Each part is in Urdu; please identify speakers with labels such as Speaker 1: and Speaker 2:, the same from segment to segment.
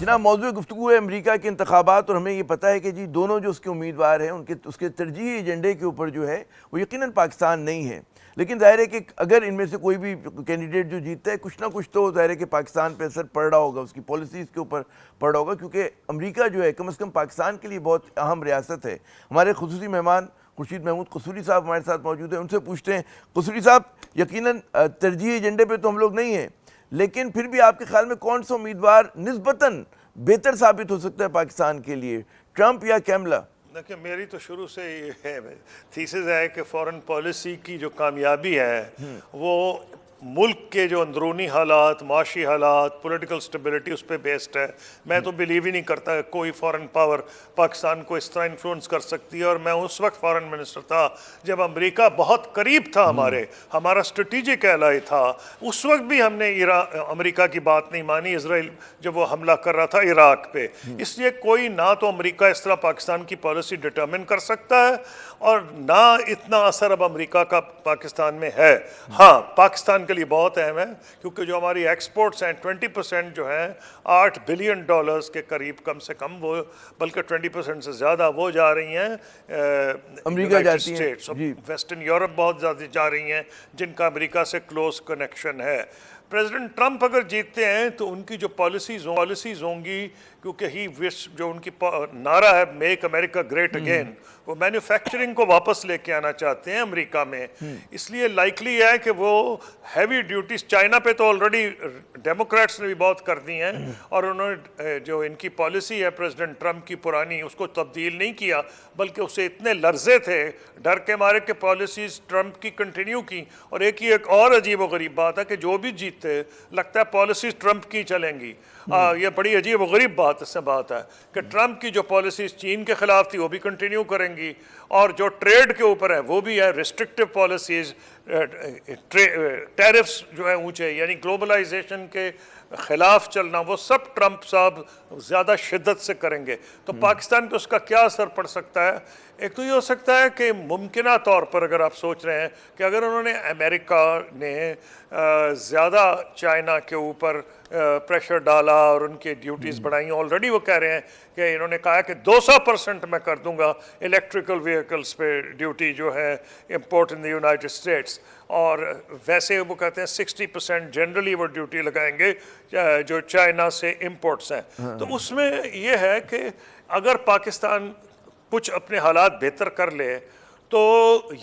Speaker 1: جناب موضوع گفتگو ہے امریکہ کے انتخابات، اور ہمیں یہ پتہ ہے کہ جی دونوں جو اس کے امیدوار ہیں اس کے ترجیحی ایجنڈے کے اوپر جو ہے وہ یقیناً پاکستان نہیں ہے. لیکن ظاہر ہے کہ اگر ان میں سے کوئی بھی کینڈیڈیٹ جو جیتتا ہے کچھ نہ کچھ تو ظاہر ہے کہ پاکستان پہ اثر پڑ رہا ہوگا، اس کی پالیسیز کے اوپر پڑ رہا ہوگا، کیونکہ امریکہ جو ہے کم از کم پاکستان کے لیے بہت اہم ریاست ہے. ہمارے خصوصی مہمان خورشید محمود قصوری صاحب ہمارے ساتھ موجود ہیں، ان سے پوچھتے ہیں. قصوری صاحب، یقیناً ترجیحی ایجنڈے پہ تو ہم لوگ نہیں ہیں، لیکن پھر بھی آپ کے خیال میں کون سا امیدوار نسبتاً بہتر ثابت ہو سکتا ہے پاکستان کے لیے، ٹرمپ یا کیملا؟
Speaker 2: دیکھیں، میری تو شروع سے یہ ہے تھیسس ہے کہ فورن پالیسی کی جو کامیابی ہے وہ ملک کے جو اندرونی حالات، معاشی حالات، پولیٹیکل سٹیبلٹی اس پہ بیسڈ ہے. میں تو بلیو ہی نہیں کرتا کہ کوئی فورن پاور پاکستان کو اس طرح انفلوئنس کر سکتی ہے. اور میں اس وقت فورن منسٹر تھا جب امریکہ بہت قریب تھا، ہمارا اسٹریٹجک ایلائی تھا. اس وقت بھی ہم نے امریکہ کی بات نہیں مانی اسرائیل جب وہ حملہ کر رہا تھا عراق پہ. اس لیے کوئی نہ تو امریکہ اس طرح پاکستان کی پالیسی ڈٹرمن کر سکتا ہے اور نہ اتنا اثر اب امریکہ کا پاکستان میں ہے. ہاں، پاکستان کے لیے بہت اہم ہے کیونکہ جو ہماری ایکسپورٹس ہیں 20% جو ہیں $8 بلین کے قریب کم سے کم، وہ بلکہ 20% سے زیادہ وہ جا رہی ہیں
Speaker 1: امریکہ جاتی ہیں،
Speaker 2: ویسٹرن یورپ بہت زیادہ جا رہی ہیں جن کا امریکہ سے کلوز کنیکشن ہے. پریزیڈنٹ ٹرمپ اگر جیتتے ہیں تو ان کی جو پالیسیز ہوں گی، کیونکہ جو ان کی نعرہ ہے میک امریکہ گریٹ اگین، وہ مینوفیکچرنگ کو واپس لے کے آنا چاہتے ہیں امریکہ میں. اس لیے لائکلی ہے کہ وہ ہیوی ڈیوٹیز چائنا پہ تو آلریڈی ڈیموکریٹس نے بھی بہت کر دی ہیں، اور انہوں نے جو ان کی پالیسی ہے پریزیڈنٹ ٹرمپ کی پرانی، اس کو تبدیل نہیں کیا، بلکہ اسے اتنے لرزے تھے ڈر کے مارے کہ پالیسیز ٹرمپ کی کنٹینیو کی. اور ایک اور عجیب و غریب بات ہے کہ جو بھی جیتے لگتا ہے پالیسیز ٹرمپ کی چلیں گی. یہ بڑی عجیب و غریب بات ہے کہ ٹرمپ کی جو پالیسیز چین کے خلاف تھی وہ بھی کنٹینیو کریں گی، اور جو ٹریڈ کے اوپر ہے وہ بھی ہے ریسٹرکٹیو پالیسیز، ٹیرفز جو ہیں اونچے، یعنی گلوبلائزیشن کے خلاف چلنا، وہ سب ٹرمپ صاحب زیادہ شدت سے کریں گے. تو پاکستان پہ اس کا کیا اثر پڑ سکتا ہے؟ ایک تو یہ ہو سکتا ہے کہ ممکنہ طور پر اگر آپ سوچ رہے ہیں کہ اگر انہوں نے امریکہ نے زیادہ چائنا کے اوپر پریشر ڈالا اور ان کی ڈیوٹیز بڑھائیں، آلریڈی وہ کہہ رہے ہیں کہ انہوں نے کہا کہ 200% میں کر دوں گا الیکٹریکل ویکلز پہ ڈیوٹی جو ہے import in the United States, اور ویسے وہ کہتے ہیں 60% جنرلی وہ ڈیوٹی لگائیں گے جو چائنا سے امپورٹس ہیں. تو اس میں یہ ہے کہ اگر پاکستان کچھ اپنے حالات بہتر کر لے تو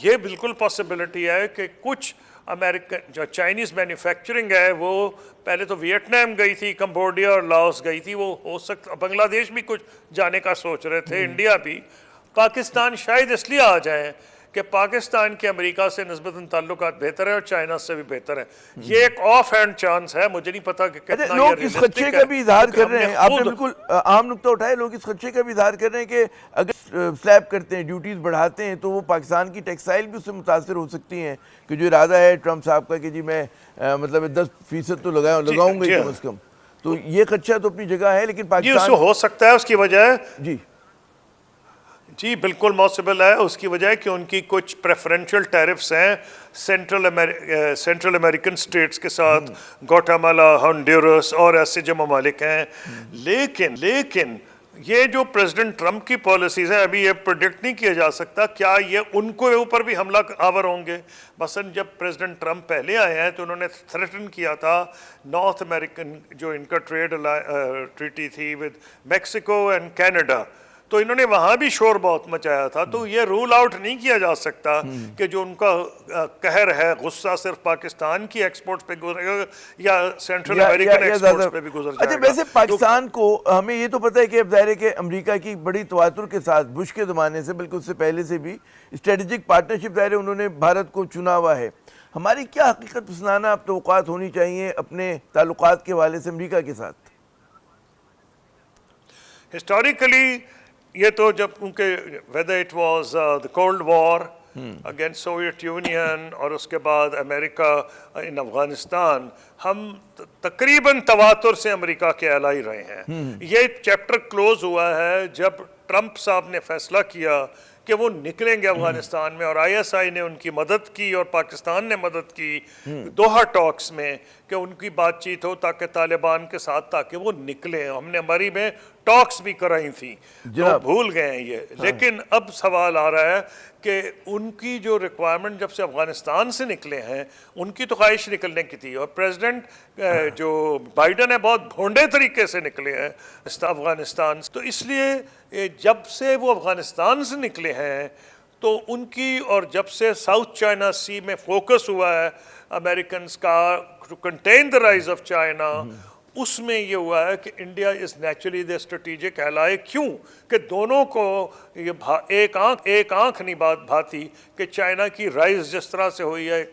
Speaker 2: یہ بالکل پاسبلٹی ہے کہ کچھ امریکن جو چائنیز مینوفیکچرنگ ہے وہ پہلے تو ویٹنام گئی تھی، کمبوڈیا اور لاؤس گئی تھی، وہ ہو سکتا بنگلہ دیش بھی کچھ جانے کا سوچ رہے تھے، انڈیا بھی. پاکستان شاید اس لیے آ جائیں کہ پاکستان کے امریکہ سے نسبتاً تعلقات بہتر ہیں اور چائنا سے بھی بہتر ہیں. یہ ایک آف ہینڈ چانس ہے، مجھے نہیں پتا کہ کتنا
Speaker 1: لوگ اس خدشے کا بھی اظہار کر رہے ہیں. آپ نے بالکل عام نقطہ اٹھایا، لوگ اس خدشے کا بھی اظہار کر رہے ہیں کہ اگر سلیب کرتے ہیں، ڈیوٹیز بڑھاتے ہیں، تو وہ پاکستان کی ٹیکسٹائل بھی اس سے متاثر ہو سکتی ہیں، کہ جو ارادہ ہے ٹرمپ صاحب کا کہ جی میں مطلب 10% تو لگاؤں گا کم از کم. تو یہ خدشہ تو اپنی جگہ ہے، لیکن پاکستان
Speaker 2: ہو سکتا ہے اس کی وجہ
Speaker 1: جی
Speaker 2: بالکل پاسبل ہے. اس کی وجہ ہے کہ ان کی کچھ پریفرنشل ٹیرفز ہیں سینٹرل امریکن سٹیٹس کے ساتھ، گوٹامالا، ہنڈورس اور ایسے جو ممالک ہیں. لیکن یہ جو پریزیڈنٹ ٹرمپ کی پالیسیز ہیں، ابھی یہ پریڈکٹ نہیں کیا جا سکتا کیا یہ ان کو اوپر بھی حملہ آور ہوں گے. مثلا جب پریزیڈنٹ ٹرمپ پہلے آئے ہیں تو انہوں نے تھریٹن کیا تھا نارتھ امریکن جو ان کا ٹریڈ ٹریٹی تھی ود میکسیکو اینڈ کینیڈا، تو انہوں نے وہاں بھی شور بہت مچایا تھا. تو یہ رول آؤٹ نہیں کیا جا سکتا کہ جو ان کا قہر ہے، غصہ صرف پاکستان کی ایکسپورٹس پہ گزرے گا یا سینٹرل امریکن ایکسپورٹس پہ بھی گزر جائے گا.
Speaker 1: اچھا، ویسے پاکستان کو ہمیں یہ تو پتہ ہے کہ اب ظاہر ہے کہ امریکہ کی بڑی تواتر کے ساتھ بش کے زمانے سے، بلکہ اس سے پہلے سے بھی اسٹریٹجک پارٹنرشپ ظاہر ہے انہوں نے بھارت کو چنا ہوا ہے. ہماری کیا حقیقت پسندانہ اب توقعات ہونی چاہیے اپنے تعلقات کے حوالے سے امریکہ کے ساتھ؟
Speaker 2: ہسٹوریکلی یہ تو جب کیونکہ whether it was the Cold War against Soviet Union اور اس کے بعد امریکہ ان افغانستان، ہم تقریباً تواتر سے امریکہ کے الائی رہے ہیں. یہ چیپٹر کلوز ہوا ہے جب ٹرمپ صاحب نے فیصلہ کیا کہ وہ نکلیں گے افغانستان میں، اور آئی ایس آئی نے ان کی مدد کی اور پاکستان نے مدد کی دوحہ ٹاکس میں کہ ان کی بات چیت ہو تاکہ طالبان کے ساتھ تاکہ وہ نکلیں. ہم نے ہماری میں ٹاکس بھی کرائی تھیں، تو بھول گئے ہیں یہ. لیکن اب سوال آ رہا ہے کہ ان کی جو ریکوائرمنٹ جب سے افغانستان سے نکلے ہیں، ان کی تو خواہش نکلنے کی تھی، اور پریزیڈنٹ جو بائیڈن ہے بہت بھونڈے طریقے سے نکلے ہیں افغانستان. تو اس لیے جب سے وہ افغانستان سے نکلے ہیں تو ان کی، اور جب سے ساؤتھ چائنا سی میں فوکس ہوا ہے امریکنز کا to contain the rise of China, اس میں یہ ہوا ہے کہ India is naturally the strategic ally. کیوں کہ دونوں کو یہ ایک آنکھ نہیں بات بھاتی کہ چائنا کی رائز جس طرح سے ہوئی ہے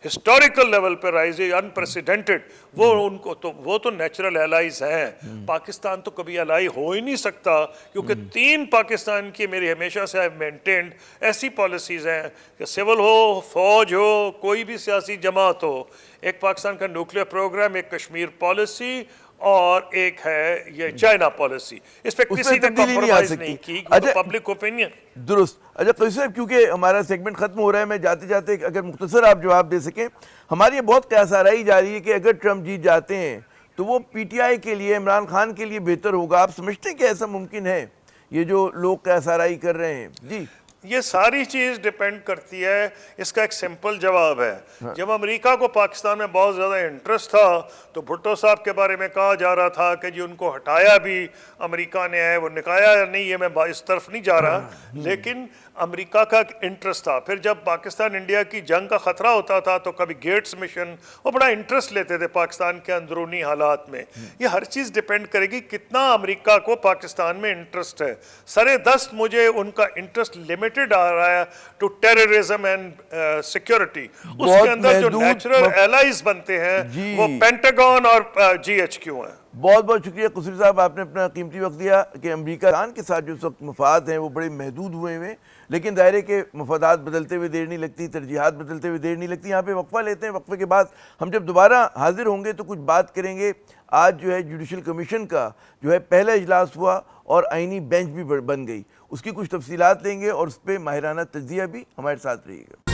Speaker 2: ہسٹوریکل لیول پہ رائز ہے انپریسیڈنٹڈ، وہ تو نیچرل ایلائز ہیں. پاکستان تو کبھی الائی ہو ہی نہیں سکتا، کیونکہ تین پاکستان کی میری ہمیشہ سے مینٹینڈ ایسی پالیسیز ہیں کہ سول ہو، فوج ہو، کوئی بھی سیاسی جماعت ہو، ایک پاکستان کا نیوکلیئر پروگرام، ایک کشمیر پالیسی، اور ایک ہے یہ چائنا پالیسی. اس پہ کسی نے کمپرومائز نہیں کی، پبلک اوپینین.
Speaker 1: درست. اچھا قیصر صاحب، کیونکہ ہمارا سیگمنٹ ختم ہو رہا ہے، میں جاتے جاتے اگر مختصر آپ جواب دے سکیں. ہماری یہ بہت قیاس آرائی جا رہی ہے کہ اگر ٹرمپ جیت جاتے ہیں تو وہ پی ٹی آئی کے لیے، عمران خان کے لیے بہتر ہوگا. آپ سمجھتے ہیں کہ ایسا ممکن ہے، یہ جو لوگ قیاس آرائی کر رہے ہیں؟ جی
Speaker 2: یہ ساری چیز ڈیپینڈ کرتی ہے. اس کا ایک سمپل جواب ہے، جب امریکہ کو پاکستان میں بہت زیادہ انٹرسٹ تھا تو بھٹو صاحب کے بارے میں کہا جا رہا تھا کہ جی ان کو ہٹایا بھی امریکہ نے ہے، وہ نکایا نہیں، یہ میں اس طرف نہیں جا رہا، لیکن امریکہ کا ایک انٹرسٹ تھا. پھر جب پاکستان انڈیا کی جنگ کا خطرہ ہوتا تھا تو کبھی گیٹس مشن وہ بڑا انٹرسٹ لیتے تھے پاکستان کے اندرونی حالات میں. یہ ہر چیز ڈیپینڈ کرے گی کتنا امریکہ کو پاکستان میں انٹرسٹ ہے. سرے دست مجھے ان کا انٹرسٹ لمیٹڈ آ رہا ہے ٹو ٹیررزم اینڈ سیکورٹی. اس کے اندر جو نیچرل ایلائز بنتے ہیں وہ پینٹاگون اور جی ایچ کیو ہیں.
Speaker 1: بہت بہت شکریہ قصوری صاحب، آپ نے اپنا قیمتی وقت دیا. کہ امریکہ کے ساتھ جو اس وقت مفاد ہیں وہ بڑے محدود ہوئے ہیں، لیکن ظاہر ہے کہ مفادات بدلتے ہوئے دیر نہیں لگتی، ترجیحات بدلتے ہوئے دیر نہیں لگتی. یہاں پہ وقفہ لیتے ہیں، وقفے کے بعد ہم جب دوبارہ حاضر ہوں گے تو کچھ بات کریں گے. آج جو ہے جوڈیشل کمیشن کا جو ہے پہلا اجلاس ہوا اور آئینی بینچ بھی بن گئی، اس کی کچھ تفصیلات لیں گے اور اس پہ ماہرانہ تجزیہ بھی. ہمارے ساتھ رہیے گا.